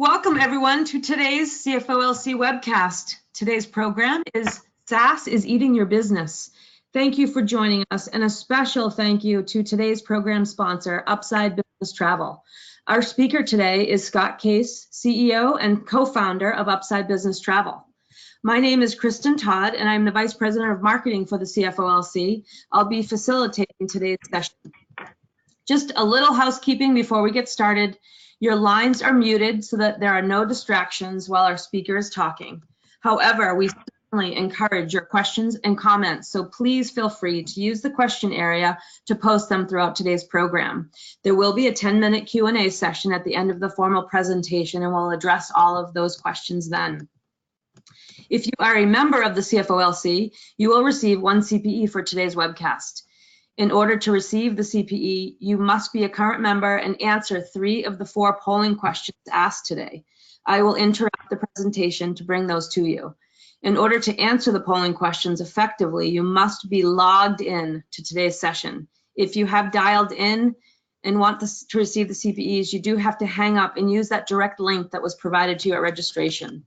Welcome everyone to today's CFOLC webcast. Today's program is SaaS is Eating Your Business. Thank you for joining us, and a special thank you to today's program sponsor, Upside Business Travel. Our speaker today is Scott Case, CEO and co-founder of Upside Business Travel. My name is Kristen Todd, and I'm the Vice President of Marketing for the CFOLC. I'll be facilitating today's session. Just a little housekeeping before we get started. Your lines are muted so that there are no distractions while our speaker is talking. However, we certainly encourage your questions and comments, so please feel free to use the question area to post them throughout today's program. There will be a 10-minute Q&A session at the end of the formal presentation, and we'll address all of those questions then. If you are a member of the CFOLC, you will receive one CPE for today's webcast. In order to receive the CPE, you must be a current member and answer 3 of the 4 polling questions asked today. I will interrupt the presentation to bring those to you. In order to answer the polling questions effectively, you must be logged in to today's session. If you have dialed in and want to receive the CPEs, you do have to hang up and use that direct link that was provided to you at registration.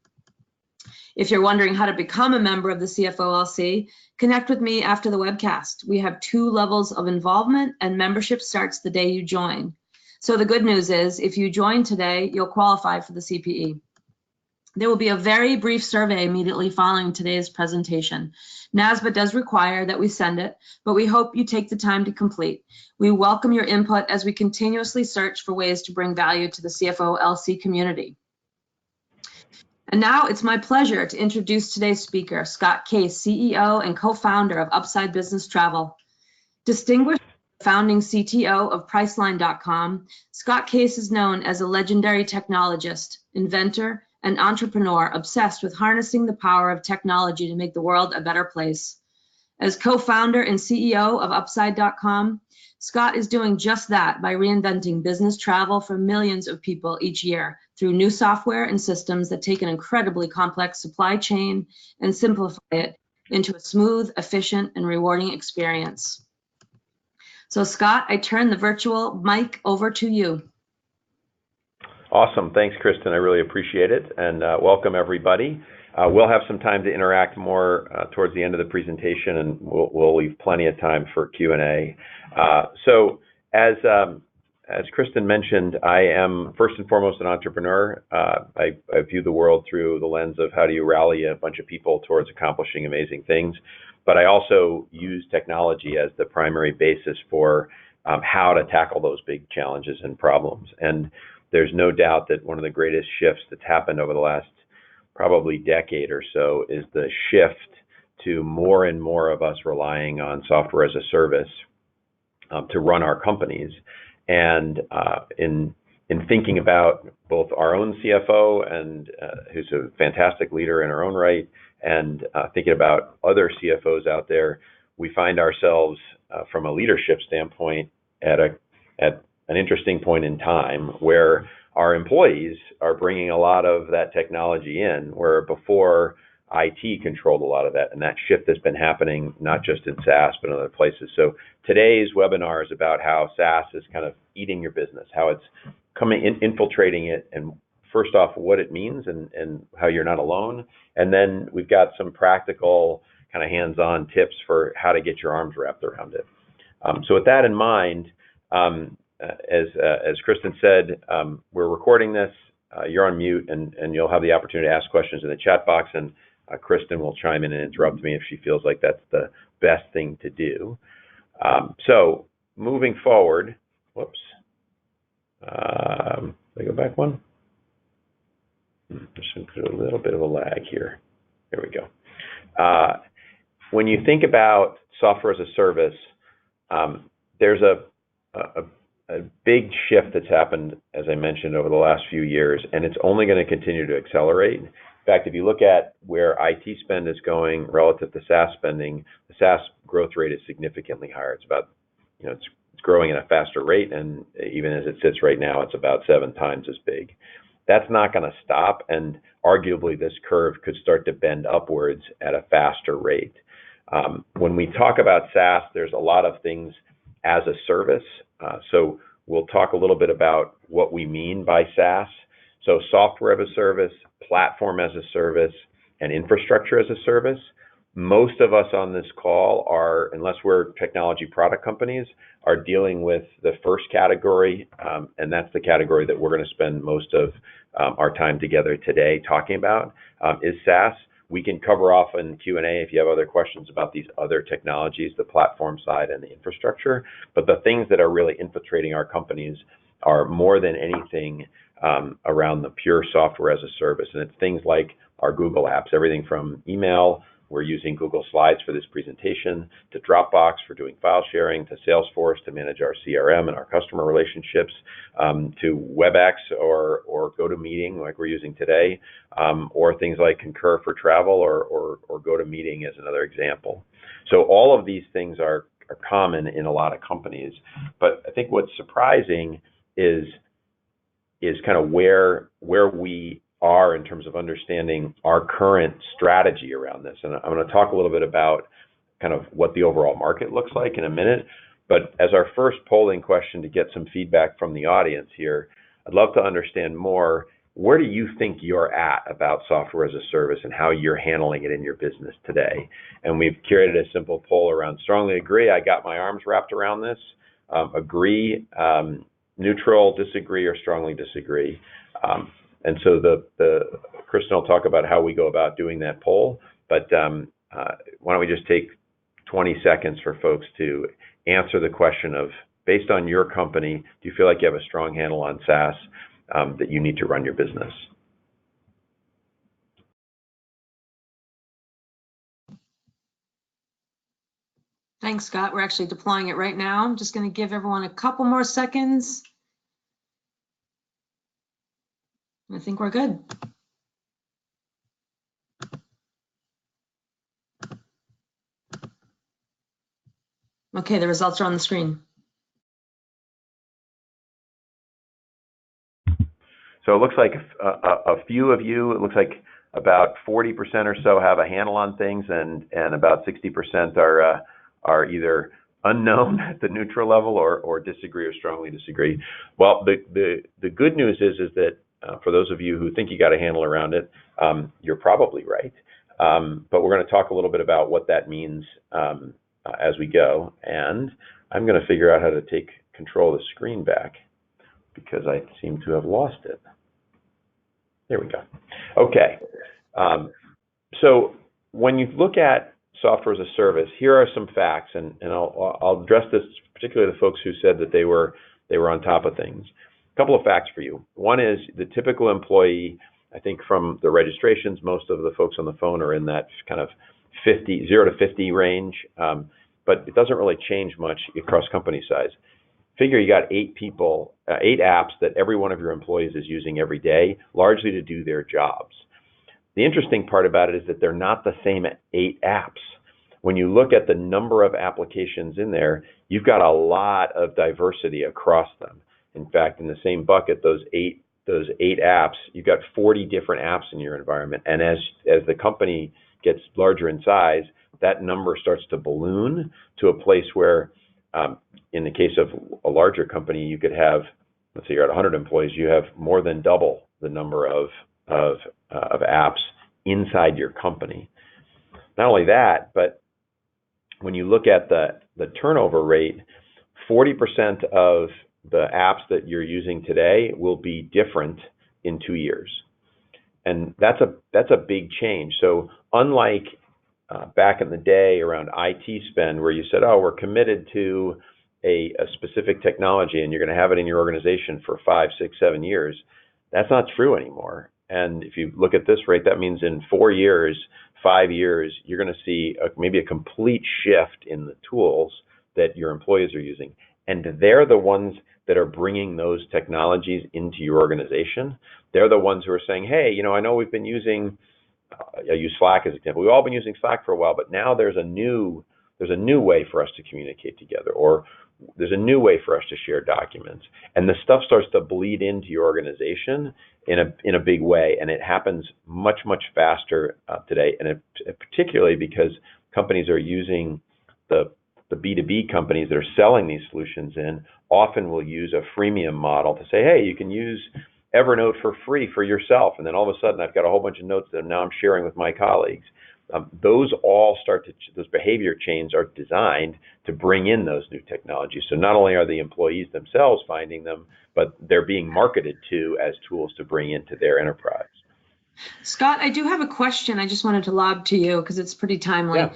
If you're wondering how to become a member of the CFOLC, connect with me after the webcast. We have 2 levels of involvement, and membership starts the day you join. So the good news is, if you join today, you'll qualify for the CPE. There will be a very brief survey immediately following today's presentation. NASBA does require that we send it, but we hope you take the time to complete. We welcome your input as we continuously search for ways to bring value to the CFOLC community. And now it's my pleasure to introduce today's speaker, Scott Case, CEO and co-founder of Upside Business Travel. Distinguished founding CTO of Priceline.com, Scott Case is known as a legendary technologist, inventor, and entrepreneur obsessed with harnessing the power of technology to make the world a better place. As co-founder and CEO of Upside.com, Scott is doing just that by reinventing business travel for millions of people each year through new software and systems that take an incredibly complex supply chain and simplify it into a smooth, efficient, and rewarding experience. So Scott, I turn the virtual mic over to you. Awesome. Thanks, Kristen. I really appreciate it. And welcome, everybody. We'll have some time to interact more towards the end of the presentation, and we'll leave plenty of time for Q&A. So as Kristen mentioned, I am first and foremost an entrepreneur. I view the world through the lens of how do you rally a bunch of people towards accomplishing amazing things. But I also use technology as the primary basis for how to tackle those big challenges and problems. And there's no doubt that one of the greatest shifts that's happened over the last probably decade or so is the shift to more and more of us relying on software as a service to run our companies. And in thinking about both our own CFO, and who's a fantastic leader in her own right, and thinking about other CFOs out there, we find ourselves from a leadership standpoint at an interesting point in time where our employees are bringing a lot of that technology in, where before IT controlled a lot of that, and that shift has been happening not just in SaaS, but in other places. So today's webinar is about how SaaS is kind of eating your business, how it's infiltrating it, and first off, what it means and how you're not alone. And then we've got some practical kind of hands-on tips for how to get your arms wrapped around it. So with that in mind, as Kristen said, we're recording this. You're on mute, and you'll have the opportunity to ask questions in the chat box, and Kristen will chime in and interrupt me if she feels like that's the best thing to do. So moving forward, whoops, did I go back one? Just going to put a little bit of a lag here. There we go. When you think about software as a service, there's a big shift that's happened, as I mentioned, over the last few years, and it's only going to continue to accelerate. In fact, if you look at where IT spend is going relative to SaaS spending, the SaaS growth rate is significantly higher. It's about, it's growing at a faster rate, and even as it sits right now, it's about 7 times as big. That's not going to stop, and arguably this curve could start to bend upwards at a faster rate. When we talk about SaaS, there's a lot of things as a service. So we'll talk a little bit about what we mean by SaaS. So software as a service, platform as a service, and infrastructure as a service. Most of us on this call are, unless we're technology product companies, are dealing with the first category, and that's the category that we're going to spend most of our time together today talking about, is SaaS. We can cover off in Q&A if you have other questions about these other technologies, the platform side and the infrastructure. But the things that are really infiltrating our companies are more than anything around the pure software as a service. And it's things like our Google apps, everything from email. We're using Google Slides for this presentation, to Dropbox for doing file sharing, to Salesforce to manage our CRM and our customer relationships, to WebEx or GoToMeeting like we're using today, or things like Concur for travel or GoToMeeting as another example. So all of these things are common in a lot of companies. But I think what's surprising is kind of where we are in terms of understanding our current strategy around this. And I'm going to talk a little bit about kind of what the overall market looks like in a minute. But as our first polling question to get some feedback from the audience here, I'd love to understand more, where do you think you're at about software as a service and how you're handling it in your business today? And we've curated a simple poll around strongly agree, I got my arms wrapped around this, agree, neutral, disagree, or strongly disagree. And so Kristen will talk about how we go about doing that poll, but why don't we just take 20 seconds for folks to answer the question of, based on your company, do you feel like you have a strong handle on SaaS that you need to run your business? Thanks, Scott. We're actually deploying it right now. I'm just going to give everyone a couple more seconds. I think we're good. Okay, the results are on the screen. So it looks like a few of you, it looks like about 40% or so have a handle on things, and about 60% are either unknown at the neutral level or disagree or strongly disagree. Well, the good news is that for those of you who think you got a handle around it, you're probably right. But we're going to talk a little bit about what that means as we go. And I'm going to figure out how to take control of the screen back because I seem to have lost it. There we go. Okay. So when you look at software as a service, here are some facts, and I'll address this particularly to folks who said that they were on top of things. A couple of facts for you. One is the typical employee, I think from the registrations, most of the folks on the phone are in that kind of 0 to 50 range, but it doesn't really change much across company size. Figure you got 8 apps that every one of your employees is using every day, largely to do their jobs. The interesting part about it is that they're not the same 8 apps. When you look at the number of applications in there, you've got a lot of diversity across them. In fact, in the same bucket, those eight apps, you've got 40 different apps in your environment. And as the company gets larger in size, that number starts to balloon to a place where, in the case of a larger company, you could have, let's say you're at 100 employees, you have more than double the number of apps inside your company. Not only that, but when you look at the turnover rate, 40% of the apps that you're using today will be different in 2 years. And that's a big change. So unlike back in the day around IT spend where you said, oh, we're committed to a specific technology and you're going to have it in your organization for 5, 6, 7 years, that's not true anymore. And if you look at this rate, that means in 4 years, 5 years, you're going to see maybe a complete shift in the tools that your employees are using. And they're the ones that are bringing those technologies into your organization. They're the ones who are saying, hey, I know we've been using, I use Slack as an example. We've all been using Slack for a while, but now there's a new way for us to communicate together, or there's a new way for us to share documents. And the stuff starts to bleed into your organization in a big way, and it happens much, much faster today. And particularly because companies are using the B2B companies that are selling these solutions often will use a freemium model to say, hey, you can use Evernote for free for yourself, and then all of a sudden I've got a whole bunch of notes that now I'm sharing with my colleagues. Those behavior chains are designed to bring in those new technologies. So not only are the employees themselves finding them, but they're being marketed to as tools to bring into their enterprise. Scott, I do have a question I just wanted to lob to you because it's pretty timely. Yeah.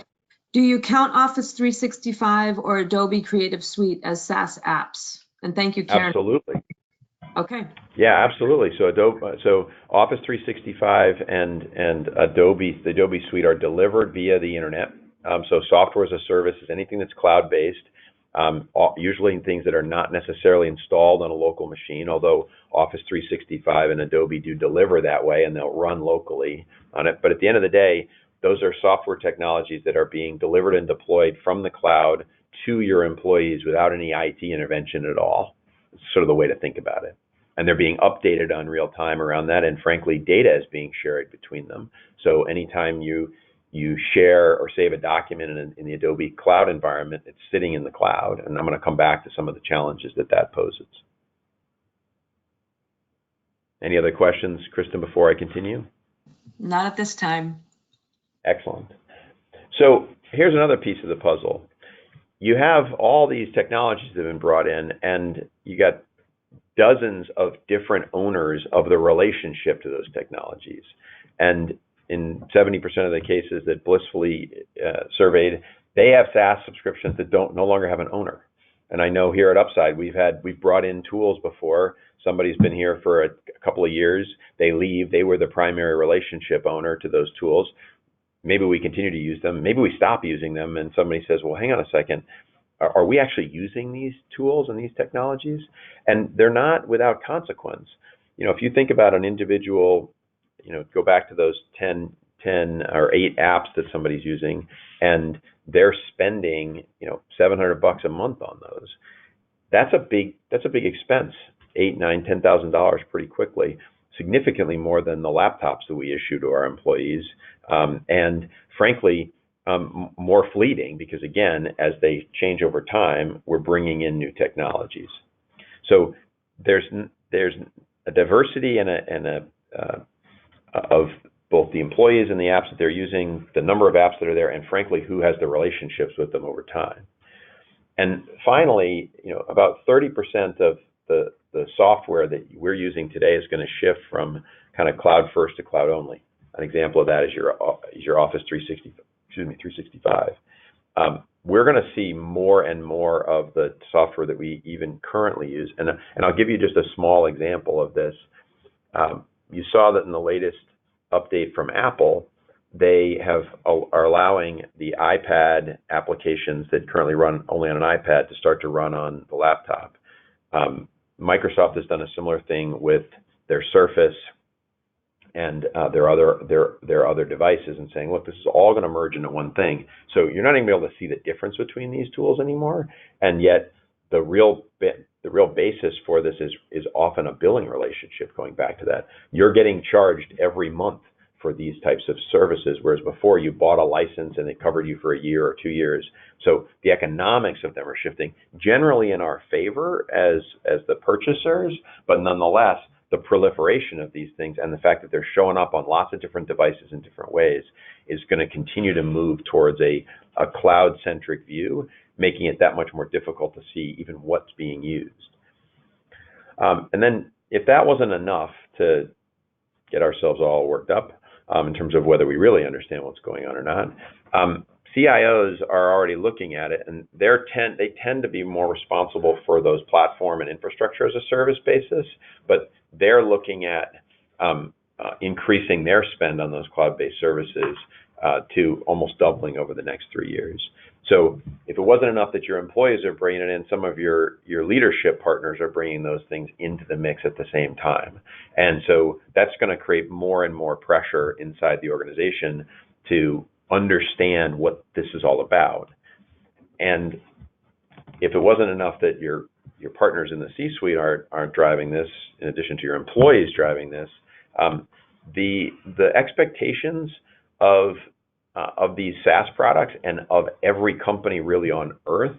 Do you count Office 365 or Adobe Creative Suite as SaaS apps? And thank you, Karen. Absolutely. Okay. Yeah, absolutely. So Office 365 and Adobe, the Adobe Suite are delivered via the internet. So software as a service is anything that's cloud-based, usually things that are not necessarily installed on a local machine, although Office 365 and Adobe do deliver that way and they'll run locally on it. But at the end of the day, those are software technologies that are being delivered and deployed from the cloud to your employees without any IT intervention at all. It's sort of the way to think about it. And they're being updated on real time around that. And frankly, data is being shared between them. So anytime you share or save a document in the Adobe cloud environment, it's sitting in the cloud. And I'm going to come back to some of the challenges that poses. Any other questions, Kristen, before I continue? Not at this time. Excellent. So here's another piece of the puzzle. You have all these technologies that have been brought in, and you got dozens of different owners of the relationship to those technologies. And in 70% of the cases that blissfully surveyed, they have SaaS subscriptions that no longer have an owner. And I know here at Upside, we've brought in tools before. Somebody's been here for a couple of years. They leave. They were the primary relationship owner to those tools. Maybe we continue to use them. Maybe we stop using them, and somebody says, well, hang on a second. Are we actually using these tools and these technologies? And they're not without consequence. If you think about an individual, go back to those 10 or 8 apps that somebody's using, and they're spending, $700 a month on those. That's a big expense. $8,000, $9,000, $10,000 pretty quickly, significantly more than the laptops that we issue to our employees, and frankly, more fleeting because again, as they change over time, we're bringing in new technologies. So there's a diversity of both the employees and the apps that they're using, the number of apps that are there, and frankly, who has the relationships with them over time. And finally, about 30% of the software that we're using today is going to shift from kind of cloud first to cloud only. An example of that is your Office 365. We're going to see more and more of the software that we even currently use. And I'll give you just a small example of this. You saw that in the latest update from Apple, they are allowing the iPad applications that currently run only on an iPad to start to run on the laptop. Microsoft has done a similar thing with their Surface and their other devices, and saying, look, this is all going to merge into one thing. So you're not even able to see the difference between these tools anymore, and yet the real basis for this is often a billing relationship. Going back to that, you're getting charged every month for these types of services, whereas before you bought a license and it covered you for a year or 2 years. So the economics of them are shifting generally in our favor as the purchasers, but nonetheless, the proliferation of these things and the fact that they're showing up on lots of different devices in different ways is going to continue to move towards a cloud-centric view, making it that much more difficult to see even what's being used. And then if that wasn't enough to get ourselves all worked up in terms of whether we really understand what's going on or not, CIOs are already looking at it, and they tend to be more responsible for those platform and infrastructure as a service basis, but they're looking at increasing their spend on those cloud-based services to almost doubling over the next 3 years. So if it wasn't enough that your employees are bringing it in, some of your leadership partners are bringing those things into the mix at the same time. And so that's going to create more and more pressure inside the organization to understand what this is all about. And if it wasn't enough that your partners in the C-suite aren't driving this, in addition to your employees driving this, the expectations of these SaaS products and of every company really on earth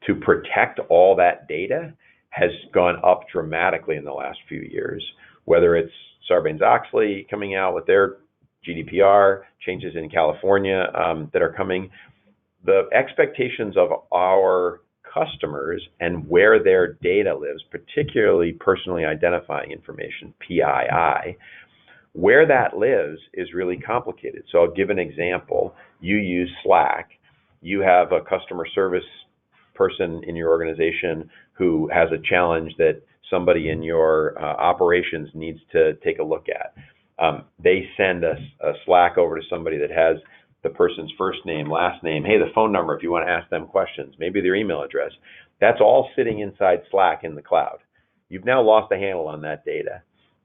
to protect all that data has gone up dramatically in the last few years, whether it's Sarbanes-Oxley coming out with their GDPR, changes in California that are coming. The expectations of our customers and where their data lives, particularly personally identifying information, PII, where that lives is really complicated. So I'll give an example. You use Slack. You have a customer service person in your organization who has a challenge that somebody in your operations needs to take a look at. They send a Slack over to somebody that has the person's first name, last name, hey, the phone number if you want to ask them questions, maybe their email address. That's all sitting inside Slack in the cloud. You've now lost a handle on that data,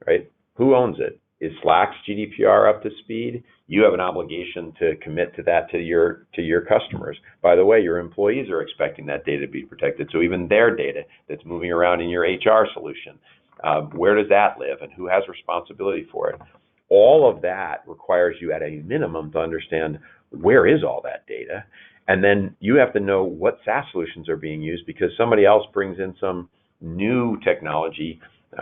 right? Who owns it? Is Slack's GDPR up to speed? You have an obligation to commit to that to your customers. By the way, your employees are expecting that data to be protected. So even their data that's moving around in your HR solution, where does that live and who has responsibility for it? All of that requires you at a minimum to understand where is all that data. And then you have to know what SaaS solutions are being used because somebody else brings in some new technology,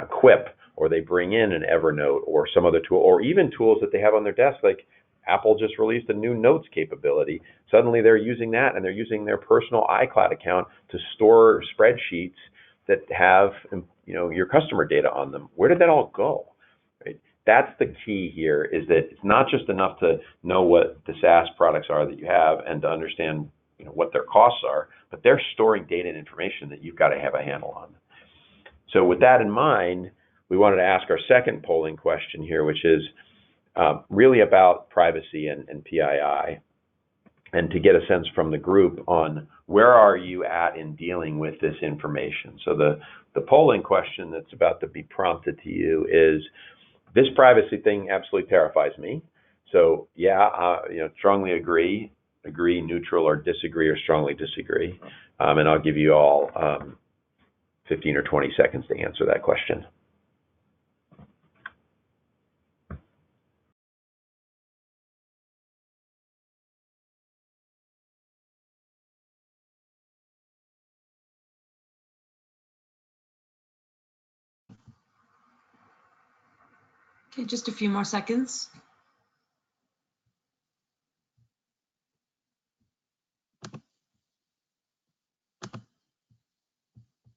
Quip, or they bring in an Evernote or some other tool, or even tools that they have on their desk, like Apple just released a new notes capability. Suddenly they're using that and they're using their personal iCloud account to store spreadsheets that have your customer data on them. Where did that all go? Right? That's the key here, is that it's not just enough to know what the SaaS products are that you have and to understand what their costs are, but they're storing data and information that you've got to have a handle on. So with that in mind, we wanted to ask our second polling question here, which is really about privacy and PII, and to get a sense from the group on where are you at in dealing with this information. So the polling question that's about to be prompted to you is, this privacy thing absolutely terrifies me. So yeah, strongly agree, neutral, or disagree, or strongly disagree. And I'll give you all 15 or 20 seconds to answer that question. Okay, just a few more seconds.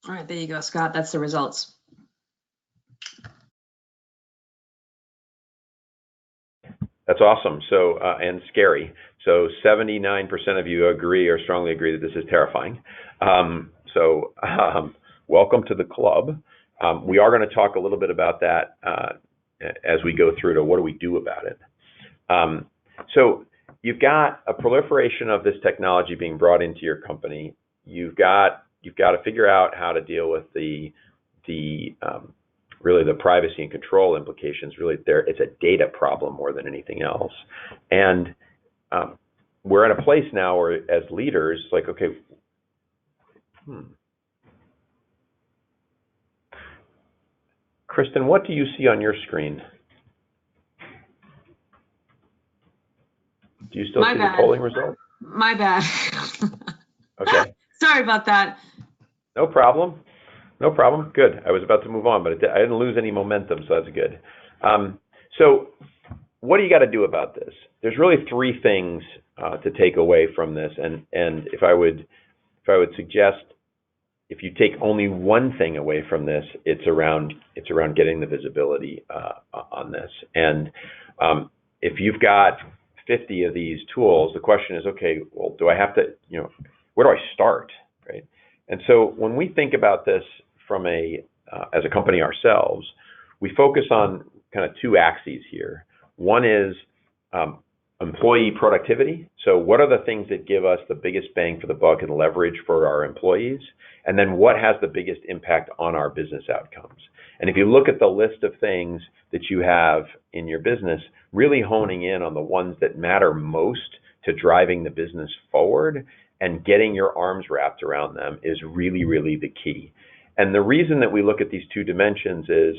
All right, there you go, Scott. That's the results. That's awesome. So, and scary. So 79% of you agree or strongly agree that this is terrifying. Welcome to the club. We are going to talk a little bit about that as we go through to what do we do about it. So you've got a proliferation of this technology being brought into your company. You've got to figure out how to deal with really the privacy and control implications. Really, it's a data problem more than anything else. And we're at a place now where, as leaders, like, okay, Kristen, what do you see on your screen? Do you still see the polling result? My bad. Okay. Sorry about that. No problem. No problem. Good. I was about to move on, but I didn't lose any momentum, so that's good. So what do you got to do about this? There's really three things to take away from this, and if I would suggest, if you take only one thing away from this, it's around getting the visibility on this. And if you've got 50 of these tools, the question is, okay, well, do I have to, where do I start, right? And so when we think about this from as a company ourselves, we focus on kind of two axes here. One is employee productivity. So what are the things that give us the biggest bang for the buck and leverage for our employees? And then what has the biggest impact on our business outcomes? And if you look at the list of things that you have in your business, really honing in on the ones that matter most to driving the business forward and getting your arms wrapped around them is really, really the key. And the reason that we look at these two dimensions is,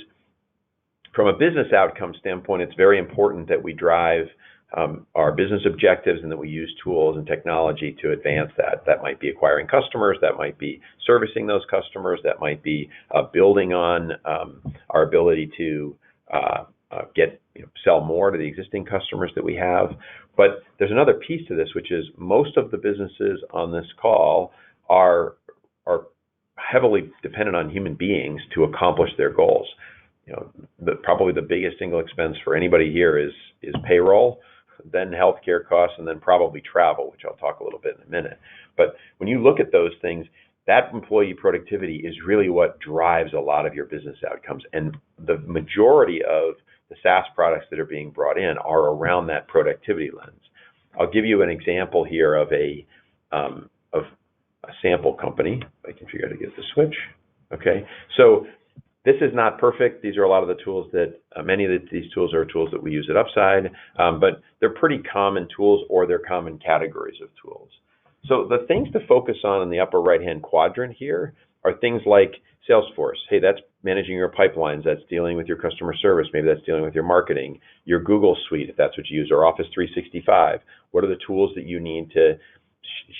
from a business outcome standpoint, it's very important that we drive our business objectives, and that we use tools and technology to advance that. That might be acquiring customers, that might be servicing those customers, that might be building on our ability to sell more to the existing customers that we have. But there's another piece to this, which is most of the businesses on this call are heavily dependent on human beings to accomplish their goals. Probably the biggest single expense for anybody here is payroll, then healthcare costs, and then probably travel, which I'll talk a little bit in a minute. But when you look at those things, that employee productivity is really what drives a lot of your business outcomes. And the majority of the SaaS products that are being brought in are around that productivity lens. I'll give you an example here of a sample company. If I can figure out how to get the switch. Okay, so this is not perfect. These are a lot of the tools that, many of these tools are tools that we use at Upside, but they're pretty common tools, or they're common categories of tools. So the things to focus on in the upper right-hand quadrant here are things like Salesforce. Hey, that's managing your pipelines. That's dealing with your customer service. Maybe that's dealing with your marketing. Your Google Suite, if that's what you use, or Office 365. What are the tools that you need to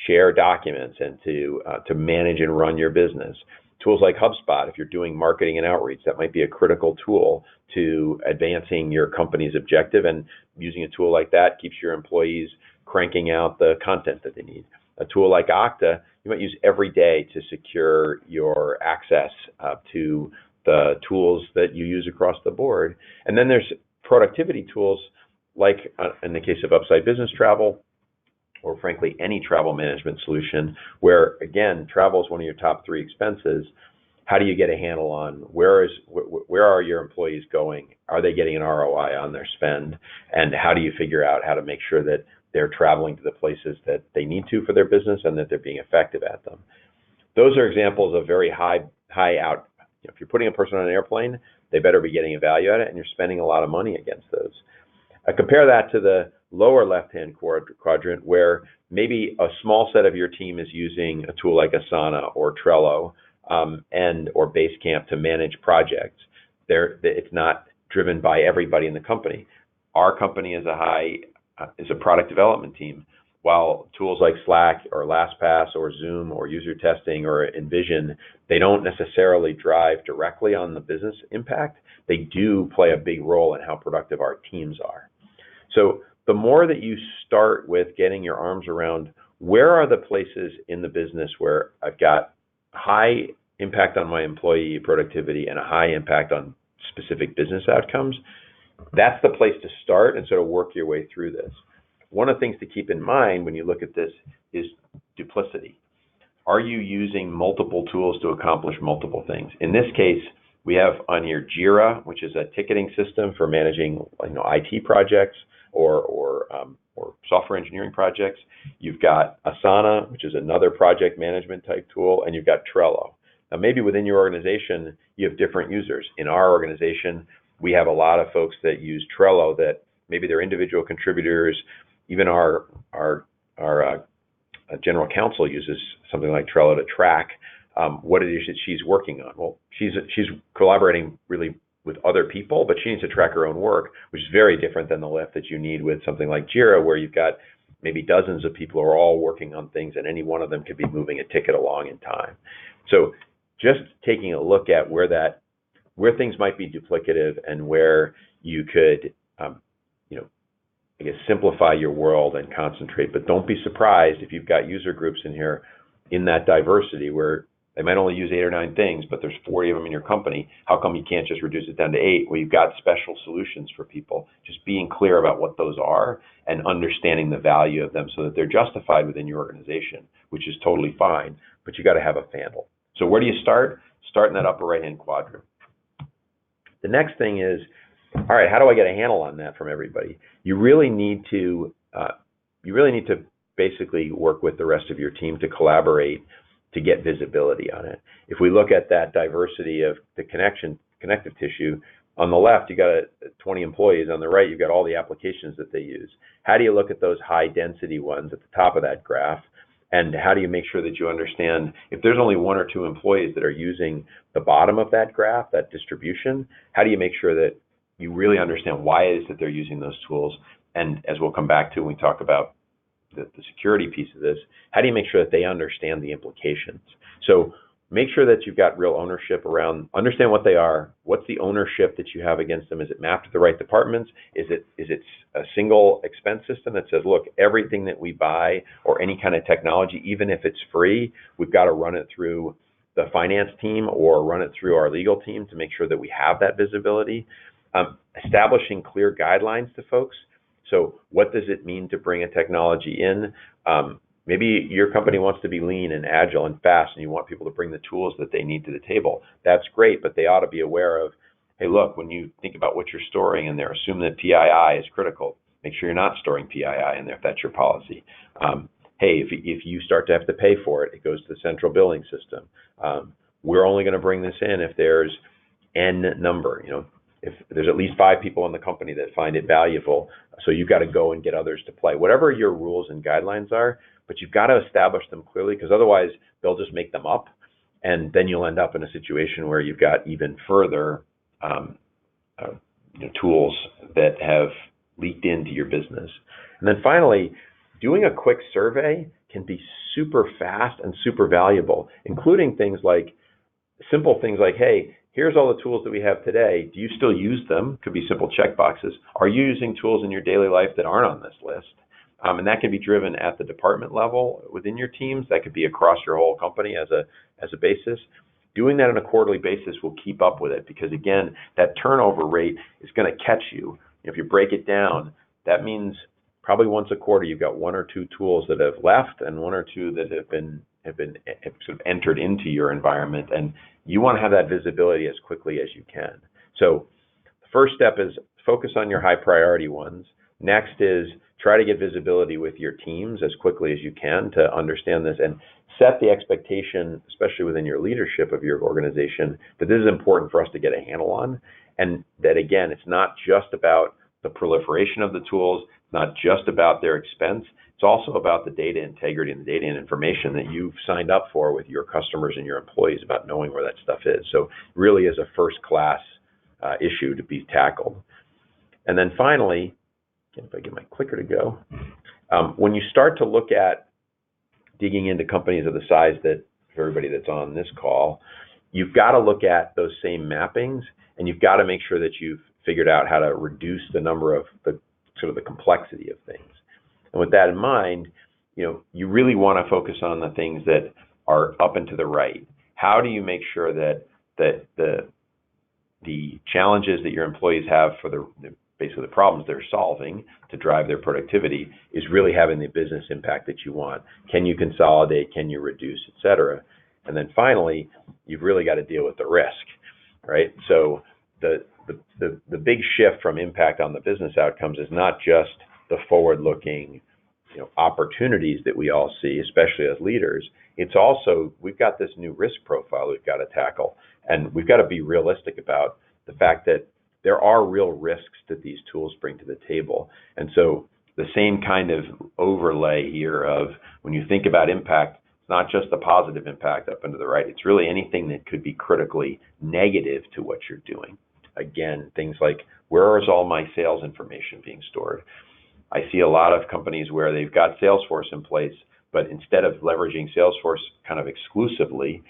share documents and to manage and run your business? Tools like HubSpot, if you're doing marketing and outreach, that might be a critical tool to advancing your company's objective, and using a tool like that keeps your employees cranking out the content that they need. A tool like Okta, you might use every day to secure your access to the tools that you use across the board. And then there's productivity tools like, in the case of Upside Business Travel, or frankly, any travel management solution, where, again, travel is one of your top 3 expenses. How do you get a handle on where are your employees going? Are they getting an ROI on their spend? And how do you figure out how to make sure that they're traveling to the places that they need to for their business, and that they're being effective at them? Those are examples of very high out. If you're putting a person on an airplane, they better be getting a value at it, and you're spending a lot of money against those. Compare that to the lower left-hand quadrant, where maybe a small set of your team is using a tool like Asana or Trello or Basecamp to manage projects. It's not driven by everybody in the company. Our company is a product development team, while tools like Slack or LastPass or Zoom or user testing or Envision, they don't necessarily drive directly on the business impact. They do play a big role in how productive our teams are. So the more that you start with getting your arms around where are the places in the business where I've got high impact on my employee productivity and a high impact on specific business outcomes, that's the place to start and sort of work your way through this. One of the things to keep in mind when you look at this is duplicity. Are you using multiple tools to accomplish multiple things? In this case, we have on here Jira, which is a ticketing system for managing IT projects or software engineering projects. You've got Asana, which is another project management type tool, and you've got Trello. Now, maybe within your organization, you have different users. In our organization, we have a lot of folks that use Trello that maybe they're individual contributors. Even our general counsel uses something like Trello to track what it is that she's working on. Well, she's collaborating really with other people, but she needs to track her own work, which is very different than the lift that you need with something like Jira, where you've got maybe dozens of people who are all working on things, and any one of them could be moving a ticket along in time. So just taking a look at where things might be duplicative and where you could, I guess, simplify your world and concentrate. But don't be surprised if you've got user groups in here in that diversity where they might only use 8 or 9 things, but there's 40 of them in your company. How come you can't just reduce it down to 8? Well, you've got special solutions for people. Just being clear about what those are and understanding the value of them so that they're justified within your organization, which is totally fine, but you got to have a handle. So where do you start? Start in that upper right-hand quadrant. The next thing is, all right, how do I get a handle on that from everybody? You really need to basically work with the rest of your team to collaborate to get visibility on it. If we look at that diversity of the connective tissue, on the left, you got 20 employees. On the right, you've got all the applications that they use. How do you look at those high density ones at the top of that graph? And how do you make sure that you understand if there's only 1 or 2 employees that are using the bottom of that graph, that distribution, how do you make sure that you really understand why it is that they're using those tools And as we'll come back to when we talk about the security piece of this, how do you make sure that they understand the implications? So make sure that you've got real ownership around, understand what they are, what's the ownership that you have against them, is it mapped to the right departments, is it a single expense system that says, look, everything that we buy or any kind of technology, even if it's free, we've got to run it through the finance team or run it through our legal team to make sure that we have that visibility. Establishing clear guidelines to folks. So what does it mean to bring a technology in? Maybe your company wants to be lean and agile and fast, and you want people to bring the tools that they need to the table. That's great, but they ought to be aware of, hey, look, when you think about what you're storing in there, assume that PII is critical. Make sure you're not storing PII in there if that's your policy. Hey, if you start to have to pay for it, it goes to the central billing system. We're only going to bring this in if there's N number, if there's at least 5 people in the company that find it valuable, so you've got to go and get others to play. Whatever your rules and guidelines are, but you've got to establish them clearly, because otherwise they'll just make them up, and then you'll end up in a situation where you've got even further tools that have leaked into your business. And then finally, doing a quick survey can be super fast and super valuable, including things like simple things like, hey, here's all the tools that we have today. Do you still use them? Could be simple checkboxes. Are you using tools in your daily life that aren't on this list? And that can be driven at the department level within your teams. That could be across your whole company as a basis. Doing that on a quarterly basis will keep up with it, because again, that turnover rate is going to catch you. If you break it down, that means probably once a quarter you've got 1 or 2 tools that have left and 1 or 2 that have sort of entered into your environment, and you want to have that visibility as quickly as you can. So the first step is focus on your high priority ones. Next is try to get visibility with your teams as quickly as you can to understand this, and set the expectation, especially within your leadership of your organization, that this is important for us to get a handle on. And that, again, it's not just about the proliferation of the tools, it's not just about their expense, it's also about the data integrity and the data and information that you've signed up for with your customers and your employees about knowing where that stuff is. So really is a first-class issue to be tackled. And then finally, if I get my clicker to go, when you start to look at digging into companies of the size that for everybody that's on this call, you've got to look at those same mappings, and you've got to make sure that you've figured out how to reduce the number of the sort of the complexity of things. And with that in mind, you really want to focus on the things that are up and to the right. How do you make sure that the challenges that your employees have for basically the problems they're solving to drive their productivity is really having the business impact that you want? Can you consolidate? Can you reduce, et cetera? And then finally, you've really got to deal with the risk, right? So the big shift from impact on the business outcomes is not just the forward-looking opportunities that we all see, especially as leaders. It's also, we've got this new risk profile we've got to tackle, and we've got to be realistic about the fact that there are real risks that these tools bring to the table. And so the same kind of overlay here of when you think about impact, it's not just the positive impact up and to the right, it's really anything that could be critically negative to what you're doing. Again, things like, where is all my sales information being stored? I see a lot of companies where they've got Salesforce in place, but instead of leveraging Salesforce kind of exclusively,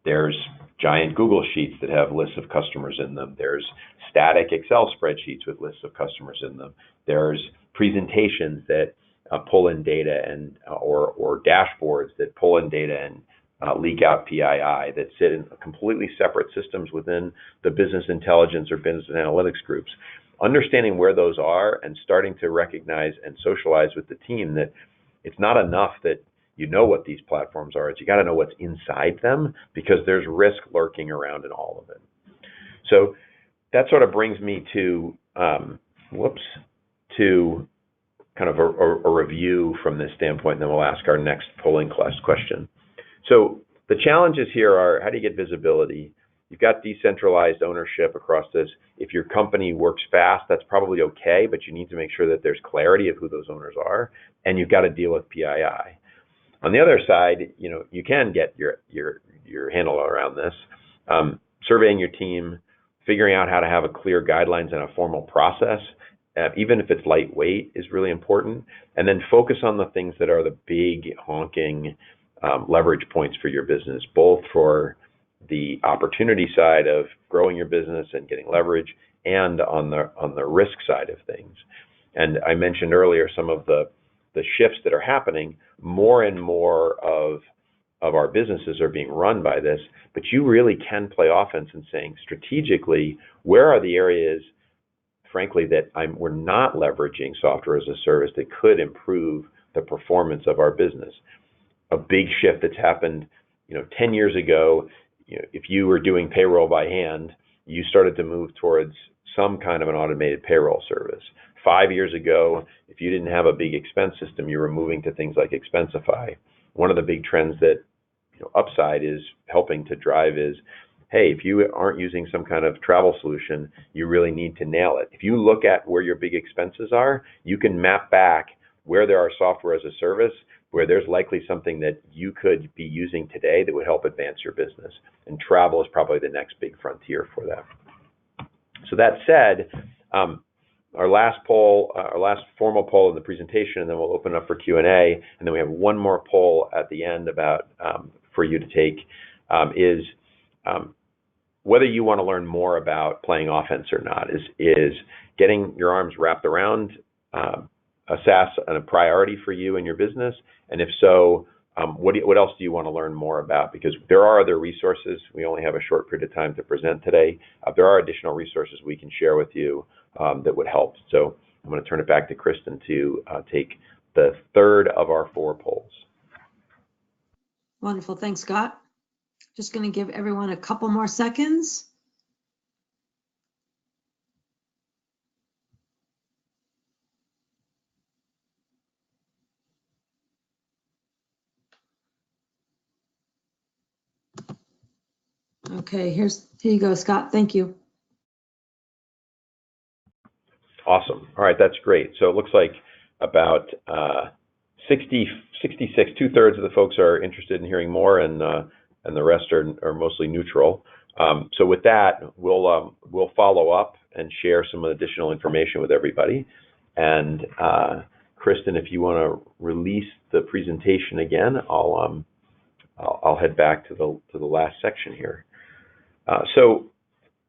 there's giant Google Sheets that have lists of customers in them. There's static Excel spreadsheets with lists of customers in them. There's presentations that pull in data and or dashboards that pull in data and leak out PII that sit in completely separate systems within the business intelligence or business analytics groups. Understanding where those are and starting to recognize and socialize with the team that it's not enough that you know what these platforms are, it's you got to know what's inside them, because there's risk lurking around in all of it. So that sort of brings me to to kind of a review from this standpoint, and then we'll ask our next polling class question. So the challenges here are, how do you get visibility? You've got decentralized ownership across this. If your company works fast, that's probably okay, but you need to make sure that there's clarity of who those owners are, and you've got to deal with PII. On the other side, you can get your handle around this, surveying your team, figuring out how to have a clear guidelines and a formal process, even if it's lightweight, is really important. And then focus on the things that are the big honking leverage points for your business, both for the opportunity side of growing your business and getting leverage, and on the risk side of things. And I mentioned earlier some of the shifts that are happening. More and more of our businesses are being run by this, but you really can play offense in saying strategically, where are the areas, frankly, that we're not leveraging software as a service that could improve the performance of our business. A big shift that's happened, 10 years ago, if you were doing payroll by hand, you started to move towards some kind of an automated payroll service. 5 years ago, if you didn't have a big expense system, you were moving to things like Expensify. One of the big trends that Upside is helping to drive is, hey, if you aren't using some kind of travel solution, you really need to nail it. If you look at where your big expenses are, you can map back where there are software as a service, where there's likely something that you could be using today that would help advance your business. And travel is probably the next big frontier for that. So that said, our last formal poll in the presentation, and then we'll open up for Q&A, and then we have one more poll at the end about for you to take, is whether you want to learn more about playing offense or not. Is getting your arms wrapped around a SaaS and a priority for you and your business? And if so, what else do you want to learn more about? Because there are other resources. We only have a short period of time to present today. There are additional resources we can share with you that would help. So I'm going to turn it back to Kristen to take the third of our 4 polls. Wonderful. Thanks, Scott. Just going to give everyone a couple more seconds. Okay, here you go, Scott. Thank you. Awesome. All right, that's great. So it looks like about 66, 2/3 of the folks are interested in hearing more, and the rest are mostly neutral. So with that, we'll follow up and share some additional information with everybody. And Kristen, if you want to release the presentation again, I'll head back to the last section here. So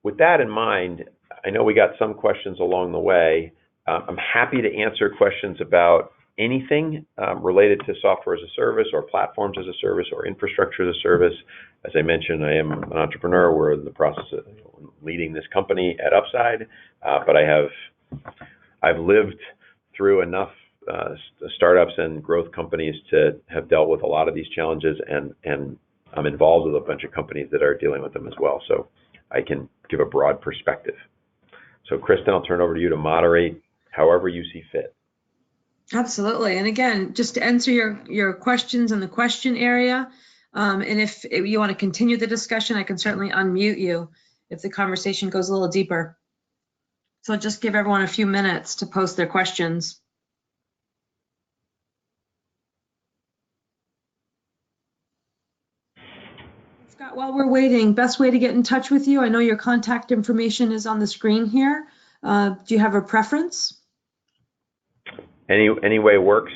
with that in mind, I know we got some questions along the way. I'm happy to answer questions about anything related to software as a service or platforms as a service or infrastructure as a service. As I mentioned, I am an entrepreneur. We're in the process of leading this company at Upside, but I've lived through enough startups and growth companies to have dealt with a lot of these challenges, and I'm involved with a bunch of companies that are dealing with them as well, so I can give a broad perspective. So Kristen, I'll turn over to you to moderate however you see fit. Absolutely. And again, just to answer your questions in the question area, and if you want to continue the discussion, I can certainly unmute you if the conversation goes a little deeper. So I'll just give everyone a few minutes to post their questions. Scott, while we're waiting, best way to get in touch with you? I know your contact information is on the screen here. Do you have a preference? Any way works.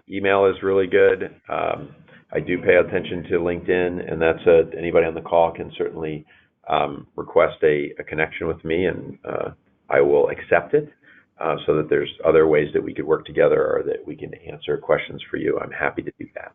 Email is really good. I do pay attention to LinkedIn, and that's anybody on the call can certainly request a connection with me, and I will accept it, so that there's other ways that we could work together or that we can answer questions for you. I'm happy to do that.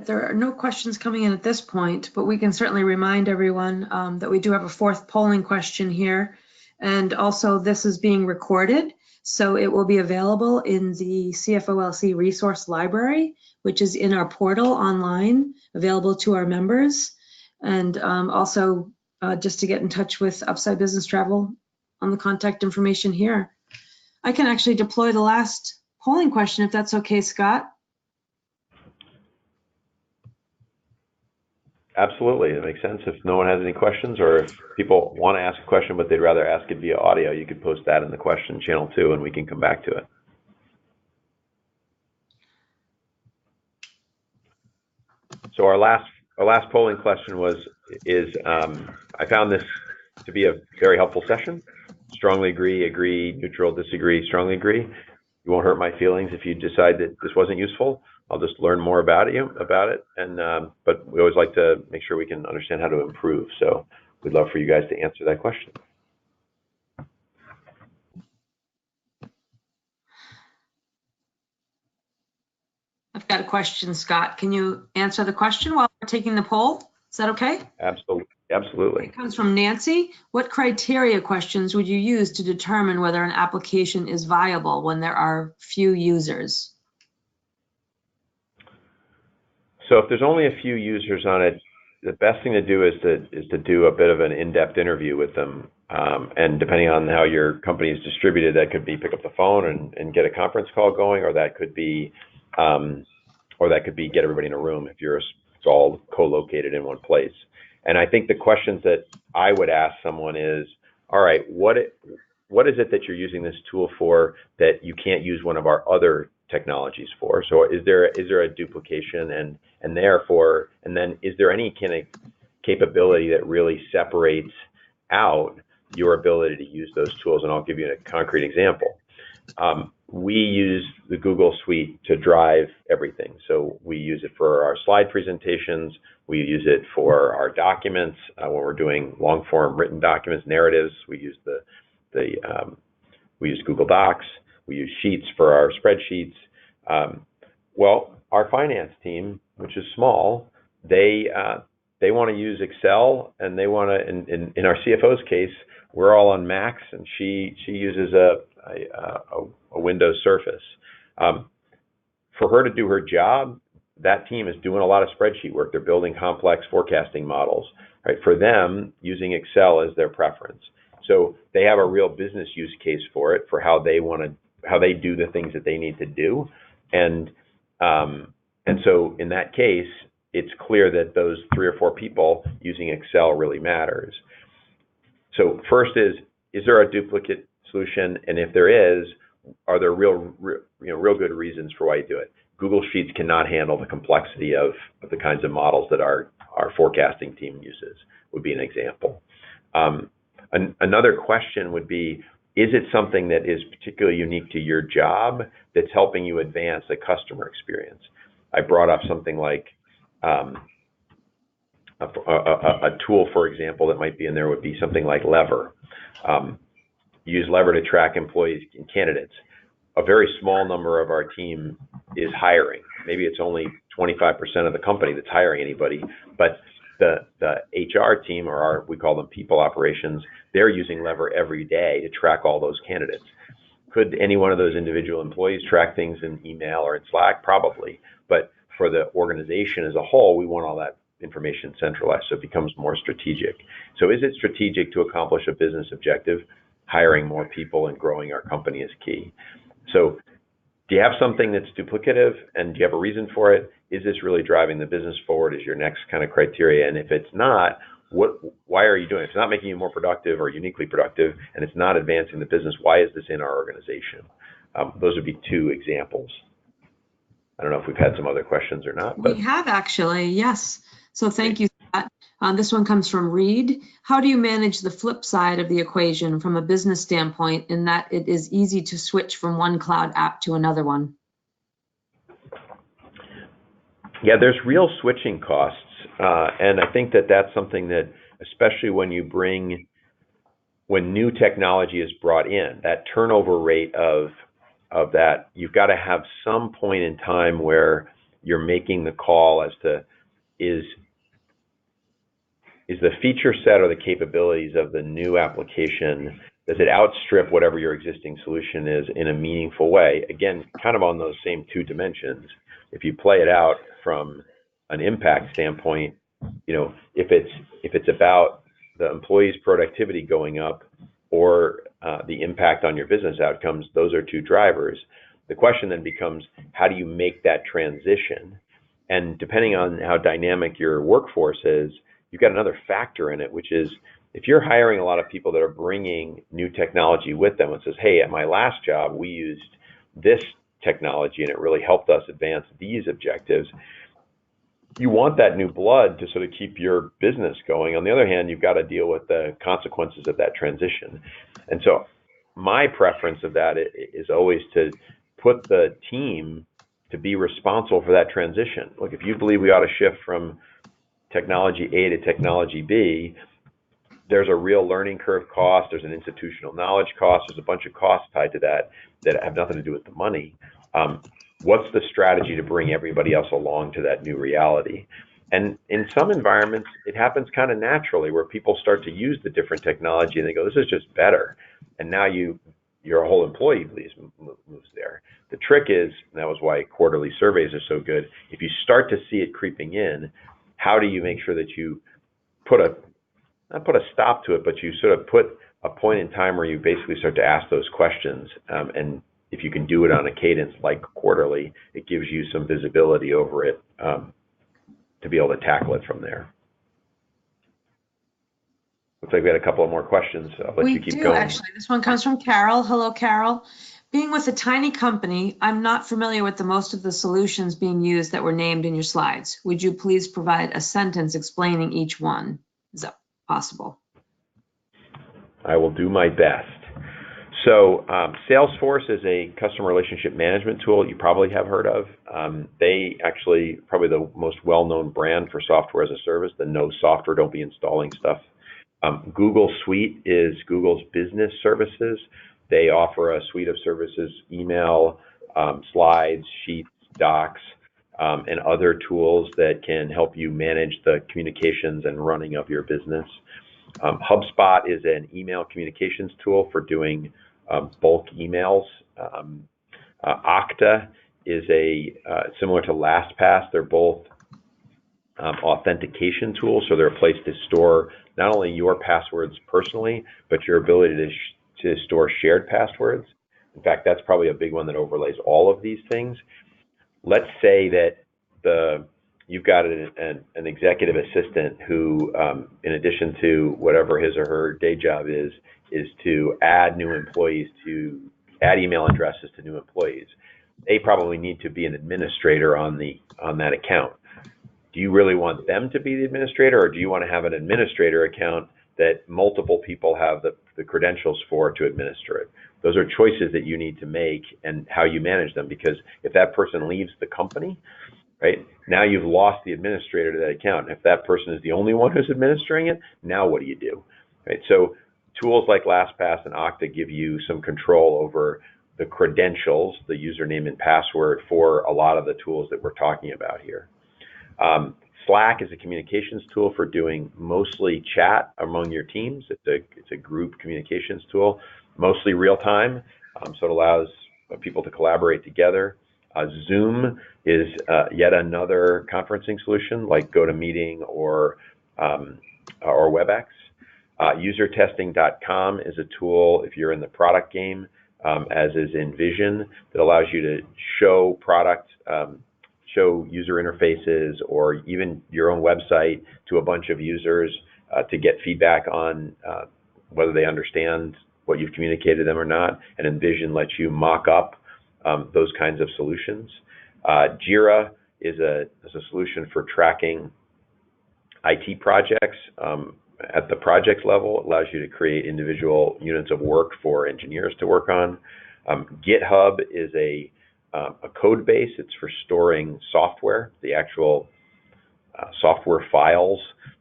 There are no questions coming in at this point, but we can certainly remind everyone that we do have a 4th polling question here. And also this is being recorded, so it will be available in the CFOLC resource library, which is in our portal online, available to our members. And also just to get in touch with Upside Business Travel on the contact information here. I can actually deploy the last polling question if that's okay, Scott. Absolutely, it makes sense. If no one has any questions, or if people want to ask a question but they'd rather ask it via audio, you could post that in the question channel too, and we can come back to it. So our last polling question is I found this to be a very helpful session. strongly agree, neutral, disagree, strongly agree. You won't hurt my feelings if you decide that this wasn't useful. I'll just learn more about it. And but we always like to make sure we can understand how to improve. So we'd love for you guys to answer that question. I've got a question, Scott. Can you answer the question while we're taking the poll? Is that okay? Absolutely. It comes from Nancy. What criteria questions would you use to determine whether an application is viable when there are few users? So if there's only a few users on it, the best thing to do is to do a bit of an in-depth interview with them. And depending on how your company is distributed, that could be pick up the phone and get a conference call going, or that could be get everybody in a room if it's all co-located in one place. And I think the questions that I would ask someone is, all right, what is it that you're using this tool for that you can't use one of our other technologies for? So is there a duplication, and therefore, and then is there any kind of capability that really separates out your ability to use those tools? And I'll give you a concrete example. We use the Google Suite to drive everything. So we use it for our slide presentations. We use it for our documents when we're doing long form written documents, narratives. We use we use Google Docs. We use Sheets for our spreadsheets. Well, our finance team, which is small, they want to use Excel, and they want to. In our CFO's case, we're all on Macs, and she uses a Windows Surface. For her to do her job, that team is doing a lot of spreadsheet work. They're building complex forecasting models. Right? For them, using Excel is their preference. So they have a real business use case for it, for how they do the things that they need to do, and so in that case, it's clear that those 3 or 4 people using Excel really matters. So first is there a duplicate solution? And if there is, are there real good reasons for why you do it? Google Sheets cannot handle the complexity of the kinds of models that our forecasting team uses, would be an example. Another question would be, is it something that is particularly unique to your job that's helping you advance the customer experience? I brought up something like a tool, for example, that might be in there would be something like Lever. Use Lever to track employees and candidates. A very small number of our team is hiring. Maybe it's only 25% of the company that's hiring anybody, but the HR team, or we call them people operations, they're using Lever every day to track all those candidates. Could any one of those individual employees track things in email or in Slack? Probably. But for the organization as a whole, we want all that information centralized, so it becomes more strategic. So is it strategic to accomplish a business objective? Hiring more people and growing our company is key. So do you have something that's duplicative, and do you have a reason for it? Is this really driving the business forward is your next kind of criteria. And if it's not, why are you doing it? If it's not making you more productive or uniquely productive, and it's not advancing the business, why is this in our organization? Those would be 2 examples. I don't know if we've had some other questions or not. But we have actually, yes. So thank you, Scott. This one comes from Reed. How do you manage the flip side of the equation from a business standpoint, in that it is easy to switch from one cloud app to another one? Yeah, there's real switching costs. And I think that that's something that, especially when new technology is brought in, that turnover rate of that, you've got to have some point in time where you're making the call as to is the feature set or the capabilities of the new application, does it outstrip whatever your existing solution is in a meaningful way? Again, kind of on those same 2 dimensions. If you play it out from an impact standpoint, if it's about the employee's productivity going up or the impact on your business outcomes, those are 2 drivers. The question then becomes, how do you make that transition? And depending on how dynamic your workforce is, you've got another factor in it, which is if you're hiring a lot of people that are bringing new technology with them and says, hey, at my last job, we used this technology and it really helped us advance these objectives. you want that new blood to sort of keep your business going. On the other hand, you've got to deal with the consequences of that transition. And so my preference of that is always to put the team to be responsible for that transition. Look, if you believe we ought to shift from technology A to technology B, there's a real learning curve cost, there's an institutional knowledge cost, there's a bunch of costs tied to that have nothing to do with the money. What's the strategy to bring everybody else along to that new reality? And in some environments, it happens kind of naturally where people start to use the different technology and they go, this is just better. And now your whole employee moves there. The trick is, and that was why quarterly surveys are so good, if you start to see it creeping in, how do you make sure that you not put a stop to it, but you sort of put a point in time where you basically start to ask those questions. And if you can do it on a cadence like quarterly, it gives you some visibility over it to be able to tackle it from there. Looks like we had a couple of more questions. I'll let you keep going. We do, actually. This one comes from Carol. Hello, Carol. Being with a tiny company, I'm not familiar with most of the solutions being used that were named in your slides. Would you please provide a sentence explaining each one? Is that possible? I will do my best. So Salesforce is a customer relationship management tool you probably have heard of. They actually, probably the most well-known brand for software as a service, the no software, don't be installing stuff. Google Suite is Google's business services. They offer a suite of services, email, slides, sheets, docs, and other tools that can help you manage the communications and running of your business. HubSpot is an email communications tool for doing bulk emails. Okta is similar to LastPass. They're both authentication tools, so they're a place to store not only your passwords personally, but your ability to store shared passwords. In fact, that's probably a big one that overlays all of these things. Let's say that you've got an executive assistant who, in addition to whatever his or her day job is to add new employees, to add email addresses to new employees. They probably need to be an administrator on that account. Do you really want them to be the administrator, or do you want to have an administrator account that multiple people have the credentials for to administer it? Those are choices that you need to make and how you manage them, because if that person leaves the company, right, now you've lost the administrator to that account. And if that person is the only one who's administering it, now what do you do? Right? So tools like LastPass and Okta give you some control over the credentials, the username and password for a lot of the tools that we're talking about here. Slack is a communications tool for doing mostly chat among your teams. It's a group communications tool, mostly real time, so it allows people to collaborate together. Zoom is yet another conferencing solution like GoToMeeting or WebEx. Usertesting.com is a tool if you're in the product game, as is InVision, that allows you to show show user interfaces or even your own website to a bunch of users to get feedback on whether they understand what you've communicated to them or not. And InVision lets you mock up those kinds of solutions. Jira is a solution for tracking IT projects at the project level. It allows you to create individual units of work for engineers to work on. GitHub is a code base. It's for storing software, the actual software files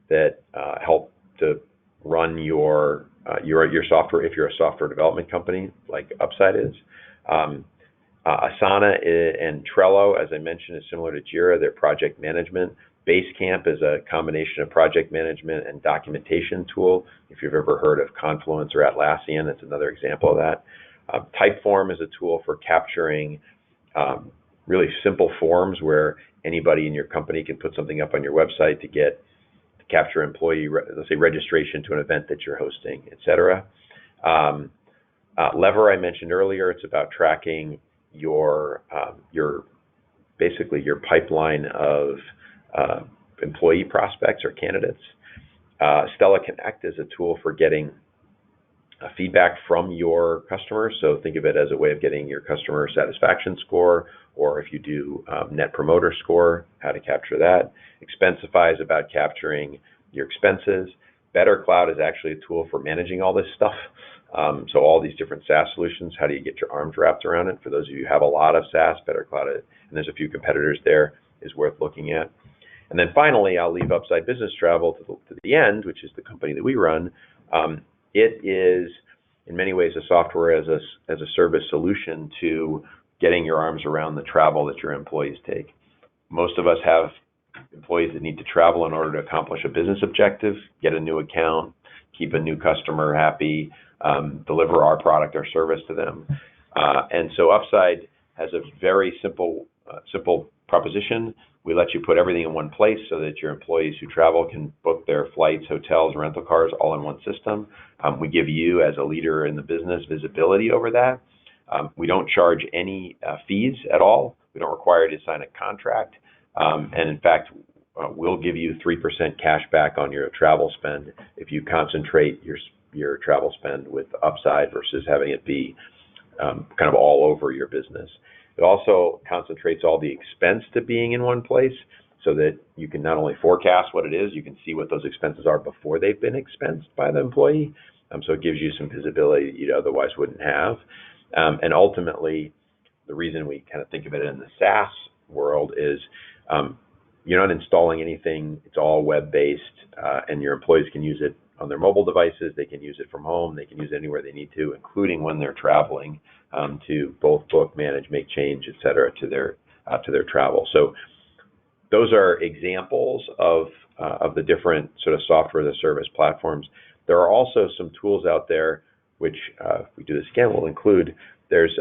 that help to run your software if you're a software development company like Upside is. Asana and Trello, as I mentioned, is similar to Jira. They're project management. Basecamp is a combination of project management and documentation tool. If you've ever heard of Confluence or Atlassian, it's another example of that. Typeform is a tool for capturing really simple forms where anybody in your company can put something up on your website to capture employee, let's say, registration to an event that you're hosting, et cetera. Lever, I mentioned earlier, it's about tracking basically your pipeline of employee prospects or candidates. Stella Connect is a tool for getting feedback from your customers. So think of it as a way of getting your customer satisfaction score, or if you do net promoter score, how to capture that. Expensify is about capturing your expenses. Better Cloud is actually a tool for managing all this stuff. So all these different SaaS solutions, how do you get your arms wrapped around it? For those of you who have a lot of SaaS, Better Cloud, and there's a few competitors there, is worth looking at. And then finally, I'll leave Upside Business Travel to the end, which is the company that we run. It is, in many ways, a software as a service solution to getting your arms around the travel that your employees take. Most of us have employees that need to travel in order to accomplish a business objective, get a new account, keep a new customer happy, deliver our product or service to them. And so Upside has a very simple proposition. We let you put everything in one place so that your employees who travel can book their flights, hotels, rental cars all in one system. We give you, as a leader in the business, visibility over that. We don't charge any fees at all. We don't require you to sign a contract. And in fact, we'll give you 3% cash back on your travel spend if you concentrate your travel spend with Upside versus having it be kind of all over your business. It also concentrates all the expense to being in one place so that you can not only forecast what it is, you can see what those expenses are before they've been expensed by the employee. So it gives you some visibility that you otherwise wouldn't have. And ultimately, the reason we kind of think of it in the SaaS world is you're not installing anything. It's all web-based, and your employees can use it on their mobile devices. They can use it from home. They can use it anywhere they need to, including when they're traveling, to both book, manage, make change, et cetera, to their travel. So those are examples of the different sort of software as a service platforms. There are also some tools out there which, if we do this again, we'll include. There's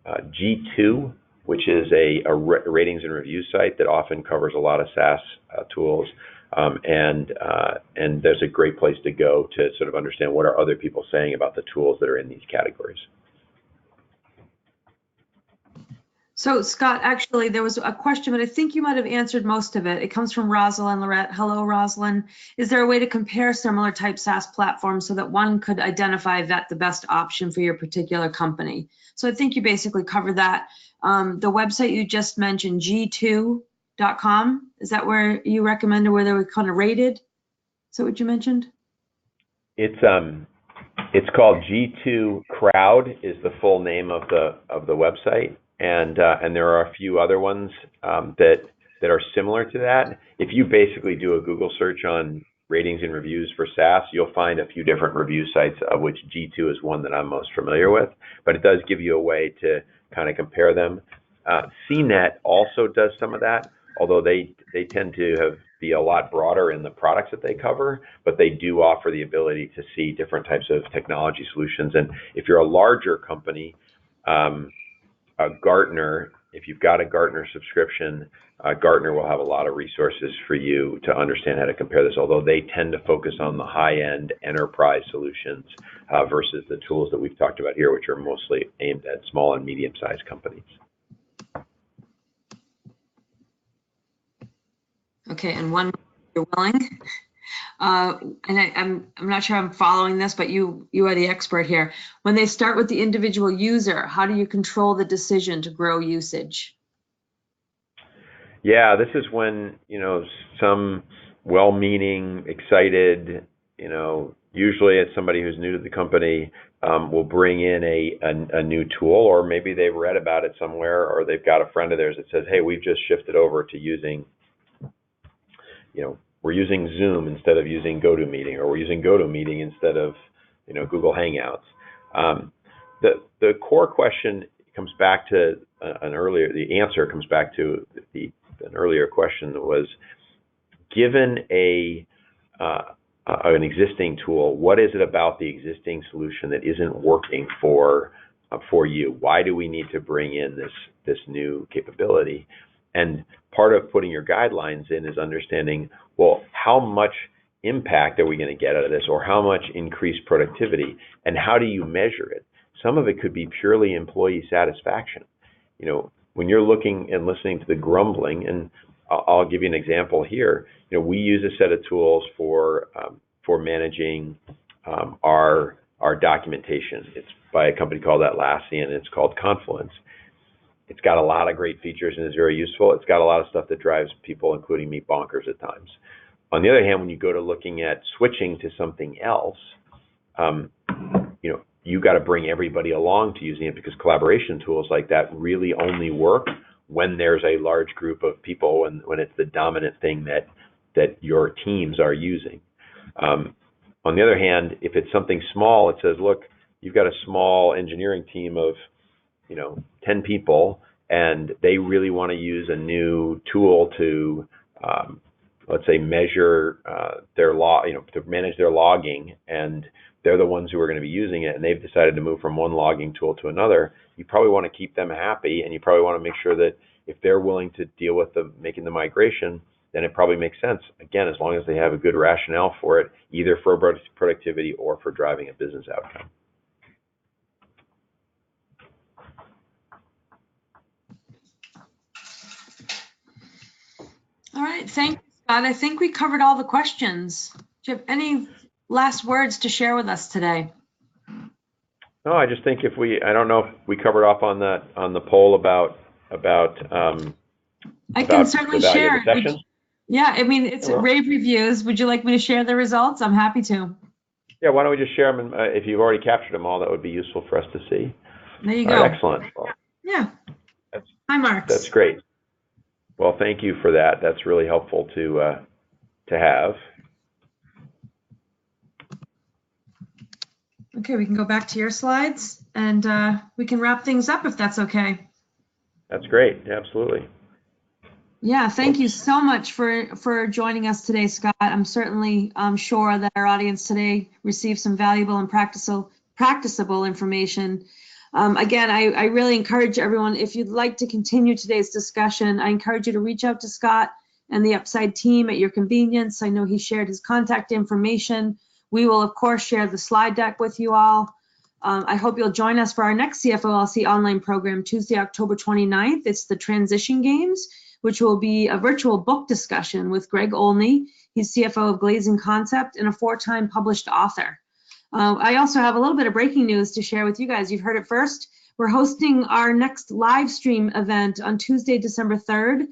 G2, which is a ratings and review site that often covers a lot of SaaS tools. And there's a great place to go to sort of understand what are other people saying about the tools that are in these categories. So Scott, actually, there was a question, but I think you might have answered most of it. It comes from Rosalind Lorette. Hello, Rosalind. Is there a way to compare similar type SaaS platforms so that one could identify the best option for your particular company? So I think you basically covered that. The website you just mentioned, g2.com, is that where you recommended where they were kind of rated? Is that what you mentioned? It's called G2 Crowd is the full name of the website. And there are a few other ones that are similar to that. If you basically do a Google search on ratings and reviews for SaaS, you'll find a few different review sites, of which G2 is one that I'm most familiar with. But it does give you a way to kind of compare them. CNET also does some of that, although they tend to be a lot broader in the products that they cover, but they do offer the ability to see different types of technology solutions. And if you're a larger company, Gartner, if you've got a Gartner subscription, Gartner will have a lot of resources for you to understand how to compare this, although they tend to focus on the high-end enterprise solutions versus the tools that we've talked about here, which are mostly aimed at small and medium-sized companies. Okay, and one, you're willing. And I'm not sure I'm following this, but you are the expert here. When they start with the individual user, how do you control the decision to grow usage? Yeah, this is when, some well-meaning, excited, usually it's somebody who's new to the company, will bring in a new tool, or maybe they've read about it somewhere, or they've got a friend of theirs that says, hey, we've just shifted over to using, we're using Zoom instead of using GoToMeeting, or we're using GoToMeeting instead of, Google Hangouts. The core question comes back to the answer comes back to an earlier question that was, given an existing tool, what is it about the existing solution that isn't working for you? Why do we need to bring in this new capability? And part of putting your guidelines in is understanding, well, how much impact are we going to get out of this, or how much increased productivity, and how do you measure it? Some of it could be purely employee satisfaction. When you're looking and listening to the grumbling, and I'll give you an example here. We use a set of tools for managing our our documentation. It's by a company called Atlassian, and it's called Confluence. It's got a lot of great features and is very useful. It's got a lot of stuff that drives people, including me, bonkers at times. On the other hand, when you go to looking at switching to something else, you got to bring everybody along to using it, because collaboration tools like that really only work when there's a large group of people and when it's the dominant thing that your teams are using. On the other hand, if it's something small, it says, look, you've got a small engineering team of 10 people, and they really want to use a new tool to, let's say, measure their to manage their logging, and they're the ones who are going to be using it, and they've decided to move from one logging tool to another. You probably want to keep them happy, and you probably want to make sure that if they're willing to deal with making the migration, then it probably makes sense. Again, as long as they have a good rationale for it, either for productivity or for driving a business outcome. All right, thank you, Scott. I think we covered all the questions. Do you have any last words to share with us today? No, I just think I don't know if we covered off on the poll about I can certainly the value share. of the session. Yeah, I mean, it's rave reviews. Would you like me to share the results? I'm happy to. Yeah, why don't we just share them? If you've already captured them all, that would be useful for us to see. There you all go. Right, excellent. Well, yeah. Hi, Mark. That's great. Well, thank you for that. That's really helpful to have. Okay, we can go back to your slides, and we can wrap things up if that's okay. That's great. Absolutely. Yeah, thank you so much for joining us today, Scott. I'm certainly sure that our audience today received some valuable and practicable information. Again, I really encourage everyone, if you'd like to continue today's discussion, I encourage you to reach out to Scott and the Upside team at your convenience. I know he shared his contact information. We will, of course, share the slide deck with you all. I hope you'll join us for our next CFOLC online program, Tuesday, October 29th. It's the Transition Games, which will be a virtual book discussion with Greg Olney. He's CFO of Glazing Concept and a 4-time published author. I also have a little bit of breaking news to share with you guys. You've heard it first. We're hosting our next live stream event on Tuesday, December 3rd.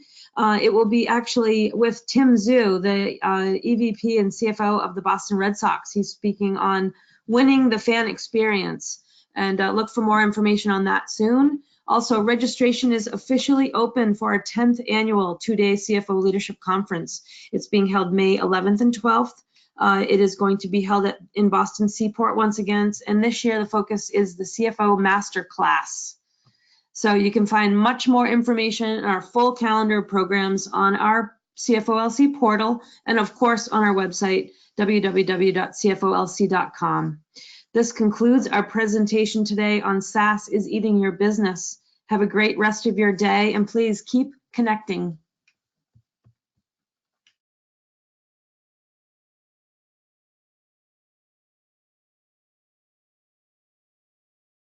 It will be actually with Tim Zhu, the EVP and CFO of the Boston Red Sox. He's speaking on winning the fan experience, and look for more information on that soon. Also, registration is officially open for our 10th annual 2-day CFO Leadership Conference. It's being held May 11th and 12th. It is going to be held in Boston Seaport once again, and this year the focus is the CFO Master Class. So you can find much more information in our full calendar of programs on our CFOLC portal, and of course on our website, www.cfolc.com. This concludes our presentation today on SaaS is Eating Your Business. Have a great rest of your day, and please keep connecting.